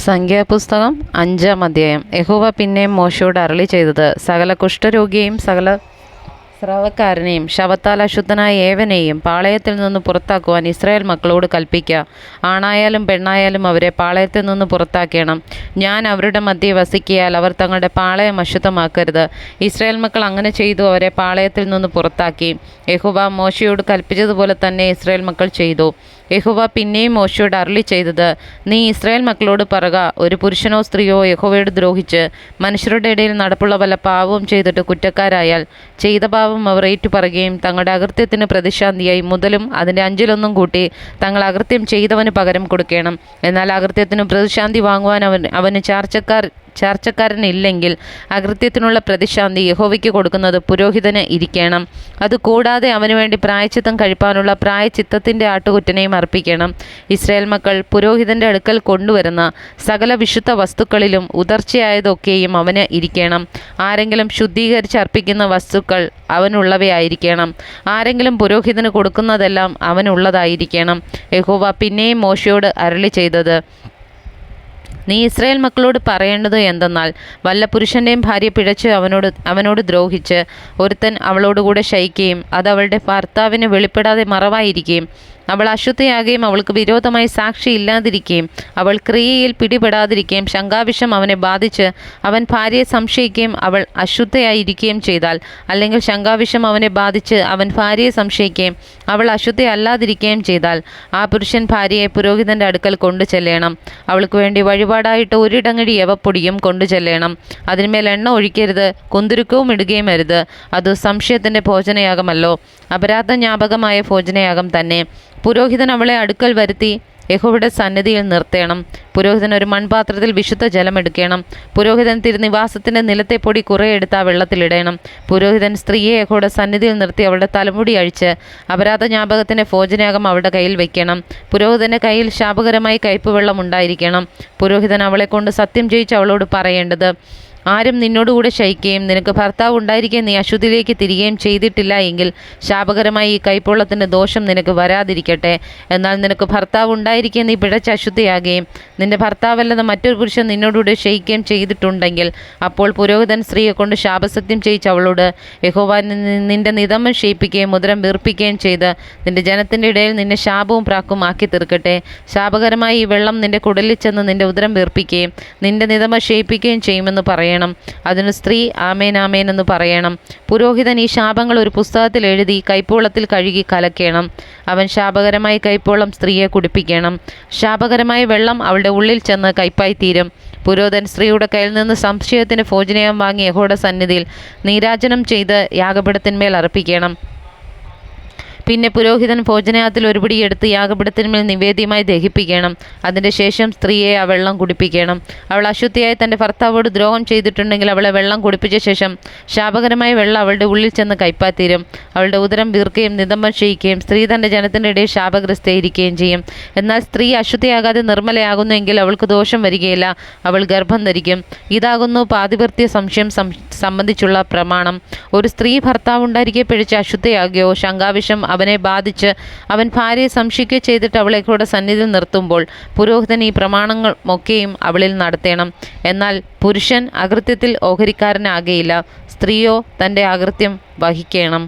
സംഖ്യാപുസ്തകം 5-ാം അധ്യായം. യഹോവ പിന്നെയും മോശയോട് അരുളി ചെയ്തത്, സകല കുഷ്ഠരോഗിയെയും സകല സ്രവക്കാരനെയും ശവത്താൽ അശുദ്ധനായ ഏവനെയും പാളയത്തിൽ നിന്ന് പുറത്താക്കുവാൻ ഇസ്രായേൽ മക്കളോട് കൽപ്പിക്കുക. ആണായാലും പെണ്ണായാലും അവരെ പാളയത്തിൽ നിന്ന് പുറത്താക്കണം. ഞാൻ അവരുടെ മധ്യേ വസിക്കിയാൽ അവർ തങ്ങളുടെ പാളയം അശുദ്ധമാക്കരുത്. ഇസ്രായേൽ മക്കൾ അങ്ങനെ ചെയ്തു, അവരെ പാളയത്തിൽ നിന്ന് പുറത്താക്കി. യഹോവ മോശയോട് കൽപ്പിച്ചതുപോലെ തന്നെ ഇസ്രായേൽ മക്കൾ ചെയ്തു. യഹോവ പിന്നെയും മോശയോട് അരുളി ചെയ്തത്, നീ ഇസ്രായേൽ മക്കളോട് പറക, ഒരു പുരുഷനോ സ്ത്രീയോ യഹോവയോട് ദ്രോഹിച്ച് മനുഷ്യരുടെ ഇടയിൽ നടപ്പുള്ള വല്ല പാവവും ചെയ്തിട്ട് കുറ്റക്കാരായാൽ ചെയ്ത പാവം അവർ ഏറ്റുപറയുകയും തങ്ങളുടെ അകൃത്യത്തിന് പ്രതിശാന്തിയായി മുതലും അതിൻ്റെ 5-1 കൂട്ടി തങ്ങൾ അകൃത്യം ചെയ്തവന് പകരം കൊടുക്കണം. എന്നാൽ അകൃത്യത്തിന് പ്രതിശാന്തി വാങ്ങുവാൻ അവന് ചാർച്ചക്കാരനില്ലെങ്കിൽ അകൃത്യത്തിനുള്ള പ്രതിശാന്തി യഹോവയ്ക്ക് കൊടുക്കുന്നത് പുരോഹിതന് ഇരിക്കണം. അതുകൂടാതെ അവന് വേണ്ടി പ്രായച്ചിത്തം കഴിപ്പാനുള്ള പ്രായച്ചിത്തത്തിൻ്റെ ആട്ടുകുറ്റനെയും അർപ്പിക്കണം. ഇസ്രായേൽ മക്കൾ പുരോഹിതൻ്റെ അടുക്കൽ കൊണ്ടുവരുന്ന സകല വിശുദ്ധ വസ്തുക്കളിലും ഉദർച്ചയായതൊക്കെയും അവന് ഇരിക്കണം. ആരെങ്കിലും ശുദ്ധീകരിച്ച് അർപ്പിക്കുന്ന വസ്തുക്കൾ അവനുള്ളവയായിരിക്കണം. ആരെങ്കിലും പുരോഹിതന് കൊടുക്കുന്നതെല്ലാം അവനുള്ളതായിരിക്കണം. യഹോവ പിന്നെയും മോശയോട് അരുളി ചെയ്തത്, നീ ഇസ്രായേൽ മക്കളോട് പറയേണ്ടത് എന്തെന്നാൽ, വല്ല പുരുഷൻ്റെയും ഭാര്യ പിഴച്ച് അവനോട് ദ്രോഹിച്ച് ഒരുത്തൻ അവളോടുകൂടെ ശയിക്കുകയും അത് അവളുടെ ഭർത്താവിന് വെളിപ്പെടാതെ മറവായിരിക്കുകയും അവൾ അശുദ്ധയാകുകയും അവൾക്ക് വിരോധമായി സാക്ഷി ഇല്ലാതിരിക്കുകയും അവൾ ക്രിയയിൽ പിടിപെടാതിരിക്കുകയും ശങ്കാവിഷം അവനെ ബാധിച്ച് അവൻ ഭാര്യയെ സംശയിക്കുകയും അവൾ അശുദ്ധയായിരിക്കുകയും ചെയ്താൽ, അല്ലെങ്കിൽ ശങ്കാവിഷം അവനെ ബാധിച്ച് അവൻ ഭാര്യയെ സംശയിക്കുകയും അവൾ അശുദ്ധയല്ലാതിരിക്കുകയും ചെയ്താൽ, ആ പുരുഷൻ ഭാര്യയെ പുരോഹിതൻ്റെ അടുക്കൽ കൊണ്ടു ചെല്ലണം. അവൾക്ക് വേണ്ടി വഴിപാടായിട്ട് ഒരിടങ്ങഴി യവപ്പൊടിയും കൊണ്ടു ചെല്ലണം. അതിന്മേൽ എണ്ണ ഒഴിക്കരുത്, കുന്തുരുക്കവും ഇടുകയും അരുത്. അത് സംശയത്തിൻ്റെ ഭോജനയാഗമല്ലോ, അപരാധ ജ്ഞാപകമായ ഭോജനയാഗം തന്നെ. പുരോഹിതൻ അവളെ അടുക്കൽ വരുത്തി യഹോവയുടെ സന്നിധിയിൽ നിർത്തണം. പുരോഹിതൻ ഒരു മൺപാത്രത്തിൽ വിശുദ്ധ ജലം എടുക്കണം. പുരോഹിതൻ തിരുനിവാസത്തിൻ്റെ നിലത്തെ പൊടി കുറേ എടുത്ത് ആ വെള്ളത്തിലിടണം. പുരോഹിതൻ സ്ത്രീയെ യഹോവയുടെ സന്നിധിയിൽ നിർത്തി അവളുടെ തലമുടി അഴിച്ച് അപരാധ ജ്ഞാപകത്തിൻ്റെ ഭോജനയാഗം അവളുടെ കയ്യിൽ വയ്ക്കണം. പുരോഹിതൻ്റെ കയ്യിൽ ശാപകരമായി കയ്പുവെള്ളം ഉണ്ടായിരിക്കണം. പുരോഹിതൻ അവളെ കൊണ്ട് സത്യം ചെയ്യിച്ച് അവളോട് പറയേണ്ടത്, ആരും നിന്നോടുകൂടെ ശയിക്കുകയും നിനക്ക് ഭർത്താവ് ഉണ്ടായിരിക്കുകയും നീ അശുദ്ധിയിലേക്ക് തിരികെയും ചെയ്തിട്ടില്ല എങ്കിൽ ശാപകരമായി ഈ കൈപ്പൊള്ളത്തിൻ്റെ ദോഷം നിനക്ക് വരാതിരിക്കട്ടെ. എന്നാൽ നിനക്ക് ഭർത്താവ് ഉണ്ടായിരിക്കുകയും നീ പിഴച്ച് അശുദ്ധിയാകുകയും നിന്റെ ഭർത്താവല്ലാതെ മറ്റൊരു പുരുഷൻ നിന്നോടുകൂടെ ശയിക്കുകയും ചെയ്തിട്ടുണ്ടെങ്കിൽ, അപ്പോൾ പുരോഹിതൻ സ്ത്രീയെ കൊണ്ട് ശാപസത്യം ചെയ്യിച്ച് അവളോട്, യഹോവ നിന്റെ നിതംബം ക്ഷയിപ്പിക്കുകയും മുദ്രം വീർപ്പിക്കുകയും ചെയ്ത് നിന്റെ ജനത്തിൻ്റെ ഇടയിൽ നിന്നെ ശാപവും പ്രാക്കും ആക്കി തീർക്കട്ടെ. ശാപകരമായി ഈ വെള്ളം നിന്റെ കുടലിൽ ചെന്ന് നിന്റെ ഉദരം വീർപ്പിക്കുകയും നിന്റെ നിതംബം ക്ഷയിപ്പിക്കുകയും ചെയ്യുമെന്ന് പറയണം. അതിന് സ്ത്രീ ആമേൻ ആമേൻ എന്ന് പറയണം. പുരോഹിതൻ ഈ ശാപങ്ങൾ ഒരു പുസ്തകത്തിൽ എഴുതി കൈപ്പോളത്തിൽ കഴുകി കലക്കണം. അവൻ ശാപകരമായി കൈപ്പോളം സ്ത്രീയെ കുടിപ്പിക്കണം. ശാപകരമായ വെള്ളം അവളുടെ ഉള്ളിൽ ചെന്ന് കയ്പായി തീരും. പുരോഹിതൻ സ്ത്രീയുടെ കയ്യിൽ നിന്ന് സംശയത്തിന് ഭോജനയാഗം വാങ്ങി യഹോവയുടെ സന്നിധിയിൽ നീരാജനം ചെയ്ത് യാഗപീഠത്തിന്മേൽ അർപ്പിക്കണം. പിന്നെ പുരോഹിതൻ ഭോജനയാഗത്തിൽ ഒരു പിടി എടുത്ത് യാഗപീഠത്തിന്മേൽ നിവേദ്യമായി ദഹിപ്പിക്കണം. അതിൻ്റെ ശേഷം സ്ത്രീയെ ആ വെള്ളം കുടിപ്പിക്കണം. അവൾ അശുദ്ധിയായി തൻ്റെ ഭർത്താവോട് ദ്രോഹം ചെയ്തിട്ടുണ്ടെങ്കിൽ അവളെ വെള്ളം കുടിപ്പിച്ച ശേഷം ശാപകരമായ വെള്ളം അവളുടെ ഉള്ളിൽ ചെന്ന് കയ്പാത്തീരും. അവളുടെ ഉദരം വീർക്കുകയും നിതംബം ക്ഷയിക്കുകയും സ്ത്രീ തൻ്റെ ജനത്തിൻ്റെ ഇടയിൽ ശാപഗ്രസ്തയായിരിക്കുകയും ചെയ്യും. എന്നാൽ സ്ത്രീ അശുദ്ധിയാകാതെ നിർമ്മലയാകുന്നുവെങ്കിൽ അവൾക്ക് ദോഷം വരികയില്ല, അവൾ ഗർഭം ധരിക്കും. ഇതാകുന്നു പാതിവൃത്യ സംശയം സംബന്ധിച്ചുള്ള പ്രമാണം. ഒരു സ്ത്രീ ഭർത്താവ് ഉണ്ടായിരിക്കെ പിഴച്ച് അശുദ്ധയാകുകയോ ശങ്കാവിഷം അവനെ ബാധിച്ച് അവൻ ഭാര്യയെ സംശയിക്കുകയോ ചെയ്തിട്ട് അവളെ കൂടെ സന്നിധിയിൽ നിർത്തുമ്പോൾ പുരോഹിതൻ ഈ പ്രമാണങ്ങളൊക്കെയും അവളിൽ നടത്തണം. എന്നാൽ പുരുഷൻ അകൃത്യത്തിൽ ഓഹരിക്കാരനാകുകയില്ല, സ്ത്രീയോ തൻ്റെ അകൃത്യം വഹിക്കണം.